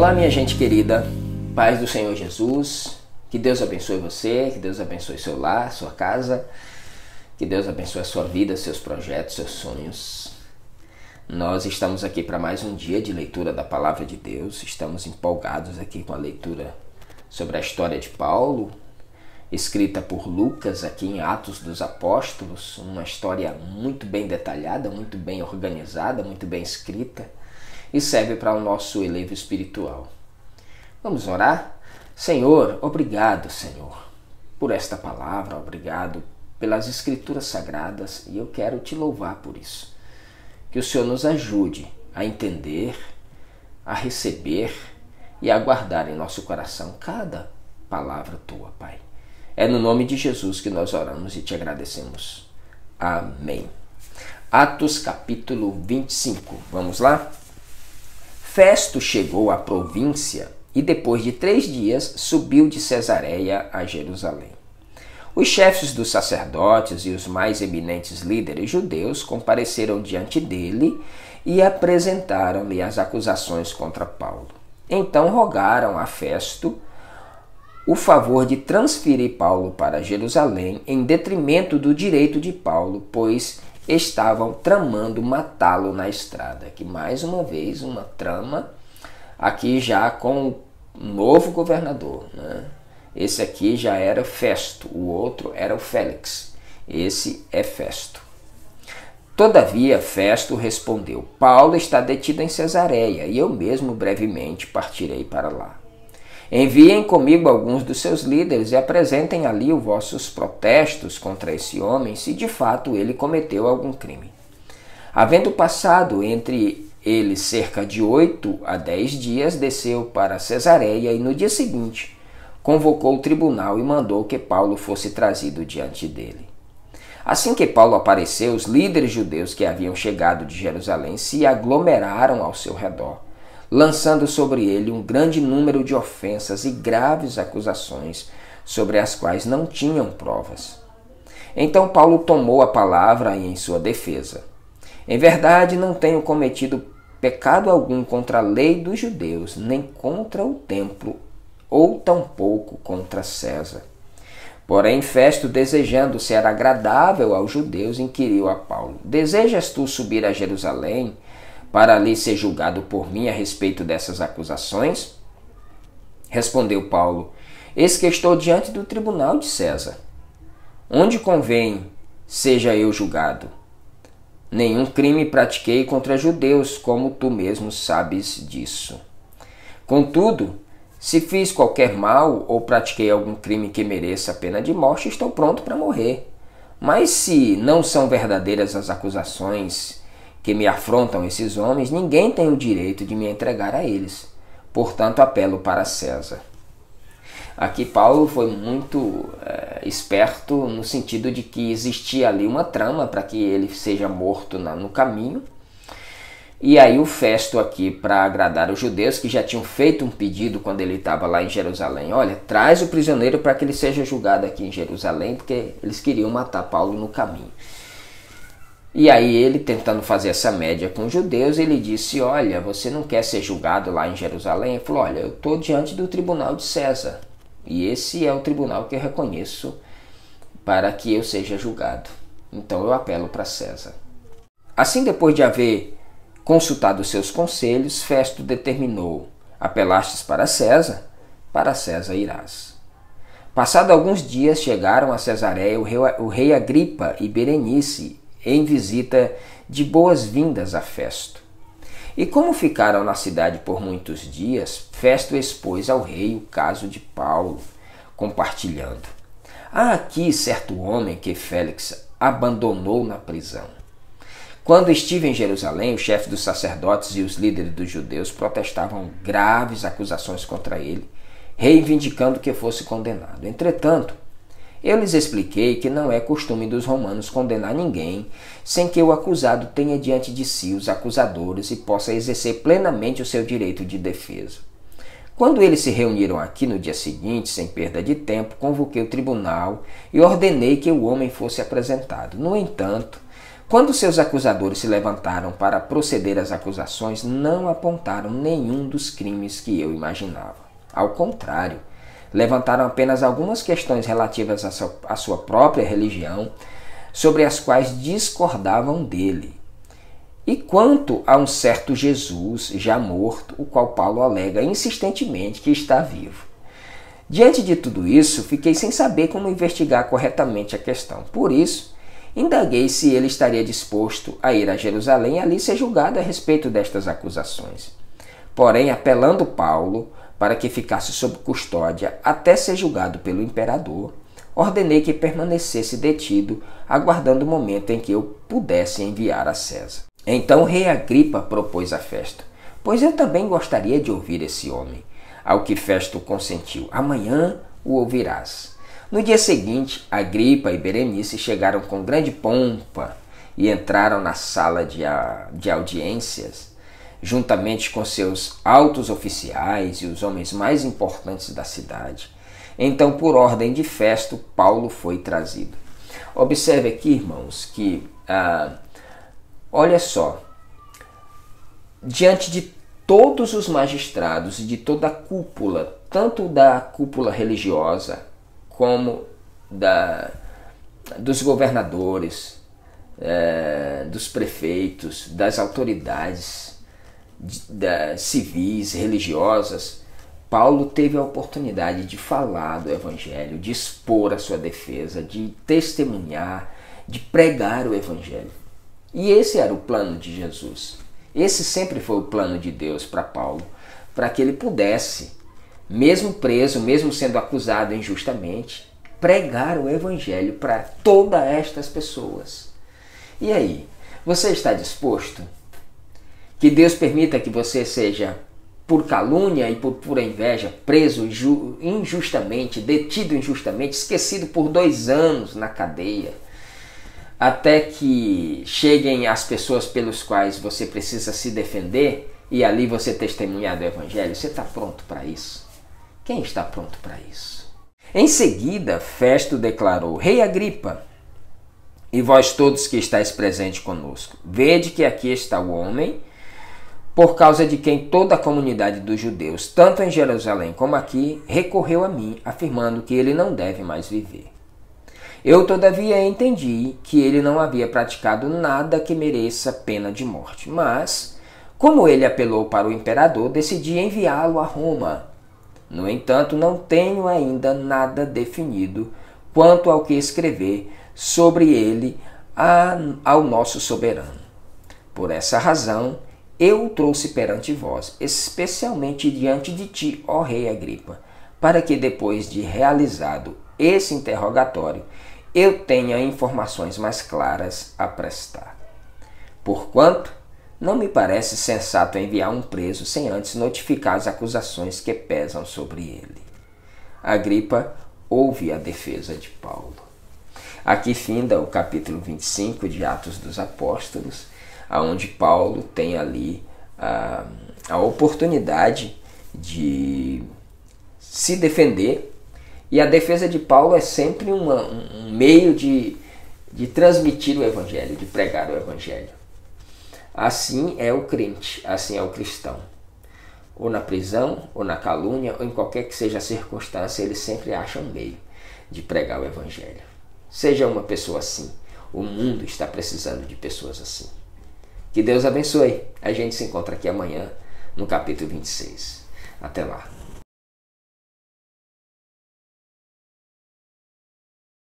Olá, minha gente querida, paz do Senhor Jesus, que Deus abençoe você, que Deus abençoe seu lar, sua casa, que Deus abençoe a sua vida, seus projetos, seus sonhos. Nós estamos aqui para mais um dia de leitura da Palavra de Deus, estamos empolgados aqui com a leitura sobre a história de Paulo, escrita por Lucas aqui em Atos dos Apóstolos, uma história muito bem detalhada, muito bem organizada, muito bem escrita, e serve para o nosso elevo espiritual. Vamos orar? Senhor, obrigado, Senhor, por esta palavra, obrigado pelas escrituras sagradas, e eu quero te louvar por isso. Que o Senhor nos ajude a entender, a receber e a guardar em nosso coração cada palavra tua, Pai. É no nome de Jesus que nós oramos e te agradecemos. Amém. Atos capítulo 25. Vamos lá? Festo chegou à província e depois de 3 dias subiu de Cesareia a Jerusalém. Os chefes dos sacerdotes e os mais eminentes líderes judeus compareceram diante dele e apresentaram-lhe as acusações contra Paulo. Então rogaram a Festo o favor de transferir Paulo para Jerusalém em detrimento do direito de Paulo, pois estavam tramando matá-lo na estrada. Aqui mais uma vez uma trama, aqui já com o novo governador, né? Esse aqui já era Festo, o outro era o Félix, esse é Festo. Todavia Festo respondeu: Paulo está detido em Cesareia e eu mesmo brevemente partirei para lá. Enviem comigo alguns dos seus líderes e apresentem ali os vossos protestos contra esse homem, se de fato ele cometeu algum crime. Havendo passado entre eles cerca de 8 a 10 dias, desceu para Cesareia e no dia seguinte convocou o tribunal e mandou que Paulo fosse trazido diante dele. Assim que Paulo apareceu, os líderes judeus que haviam chegado de Jerusalém se aglomeraram ao seu redor, lançando sobre ele um grande número de ofensas e graves acusações sobre as quais não tinham provas. Então Paulo tomou a palavra em sua defesa. Em verdade, não tenho cometido pecado algum contra a lei dos judeus, nem contra o templo, ou tampouco contra César. Porém, Festo, desejando ser agradável aos judeus, inquiriu a Paulo: Desejas tu subir a Jerusalém para ali ser julgado por mim a respeito dessas acusações? Respondeu Paulo: Eis que estou diante do tribunal de César. Onde convém seja eu julgado? Nenhum crime pratiquei contra judeus, como tu mesmo sabes disso. Contudo, se fiz qualquer mal ou pratiquei algum crime que mereça a pena de morte, estou pronto para morrer. Mas se não são verdadeiras as acusações que me afrontam esses homens, ninguém tem o direito de me entregar a eles. Portanto, apelo para César. Aqui Paulo foi muito esperto no sentido de que existia ali uma trama para que ele seja morto no caminho. E aí o Festo aqui, para agradar os judeus que já tinham feito um pedido quando ele estava lá em Jerusalém: olha, traz o prisioneiro para que ele seja julgado aqui em Jerusalém, porque eles queriam matar Paulo no caminho. E aí ele, tentando fazer essa média com os judeus, ele disse: olha, você não quer ser julgado lá em Jerusalém? Ele falou: olha, eu estou diante do tribunal de César, e esse é o tribunal que eu reconheço para que eu seja julgado. Então eu apelo para César. Assim, depois de haver consultado seus conselhos, Festo determinou: apelastes para César irás. Passado alguns dias, chegaram a Cesareia o rei Agripa e Berenice em visita de boas-vindas a Festo. E como ficaram na cidade por muitos dias, Festo expôs ao rei o caso de Paulo, compartilhando: há aqui certo homem que Félix abandonou na prisão. Quando estive em Jerusalém, o chefe dos sacerdotes e os líderes dos judeus protestavam graves acusações contra ele, reivindicando que fosse condenado. Entretanto, eu lhes expliquei que não é costume dos romanos condenar ninguém sem que o acusado tenha diante de si os acusadores e possa exercer plenamente o seu direito de defesa. Quando eles se reuniram aqui no dia seguinte, sem perda de tempo, convoquei o tribunal e ordenei que o homem fosse apresentado. No entanto, Quando seus acusadores se levantaram para proceder às acusações, não apontaram nenhum dos crimes que eu imaginava. Ao contrário, levantaram apenas algumas questões relativas à sua própria religião, sobre as quais discordavam dele. E quanto a um certo Jesus, já morto, o qual Paulo alega insistentemente que está vivo. Diante de tudo isso, fiquei sem saber como investigar corretamente a questão. Por isso, indaguei se ele estaria disposto a ir a Jerusalém e ali ser julgado a respeito destas acusações. Porém, apelando Paulo para que ficasse sob custódia até ser julgado pelo imperador, ordenei que permanecesse detido, aguardando o momento em que eu pudesse enviar a César. Então o rei Agripa propôs a Festo, pois eu também gostaria de ouvir esse homem. Ao que Festo consentiu. Amanhã o ouvirás. No dia seguinte, Agripa e Berenice chegaram com grande pompa e entraram na sala de audiências, juntamente com seus altos oficiais e os homens mais importantes da cidade. Então, por ordem de Festo, Paulo foi trazido. Observe aqui, irmãos, que, olha só, diante de todos os magistrados e de toda a cúpula, tanto da cúpula religiosa como dos governadores, dos prefeitos, das autoridades civis, religiosas, Paulo teve a oportunidade de falar do Evangelho, de expor a sua defesa, de testemunhar, de pregar o Evangelho. E esse era o plano de Jesus. Esse sempre foi o plano de Deus para Paulo, para que ele pudesse, mesmo preso, mesmo sendo acusado injustamente, pregar o Evangelho para todas estas pessoas. E aí, você está disposto? Que Deus permita que você seja, por calúnia e por pura inveja, preso injustamente, detido injustamente, esquecido por 2 anos na cadeia, até que cheguem as pessoas pelas quais você precisa se defender e ali você testemunhar do Evangelho? Você está pronto para isso? Quem está pronto para isso? Em seguida, Festo declarou: Rei Agripa, e vós todos que estáis presentes conosco, vede que aqui está o homem, por causa de quem toda a comunidade dos judeus, tanto em Jerusalém como aqui, recorreu a mim, afirmando que ele não deve mais viver. Eu, todavia, entendi que ele não havia praticado nada que mereça pena de morte, mas, como ele apelou para o imperador, decidi enviá-lo a Roma. No entanto, não tenho ainda nada definido quanto ao que escrever sobre ele ao nosso soberano. Por essa razão, eu o trouxe perante vós, especialmente diante de ti, ó rei Agripa, para que depois de realizado esse interrogatório, eu tenha informações mais claras a prestar. Porquanto, não me parece sensato enviar um preso sem antes notificar as acusações que pesam sobre ele. Agripa ouve a defesa de Paulo. Aqui finda o capítulo 25 de Atos dos Apóstolos, onde Paulo tem ali a oportunidade de se defender. E a defesa de Paulo é sempre um meio de transmitir o Evangelho, de pregar o Evangelho. Assim é o crente, assim é o cristão. Ou na prisão, ou na calúnia, ou em qualquer que seja a circunstância, ele sempre acha um meio de pregar o Evangelho. Seja uma pessoa assim. O mundo está precisando de pessoas assim. Que Deus abençoe. A gente se encontra aqui amanhã no capítulo 26. Até lá.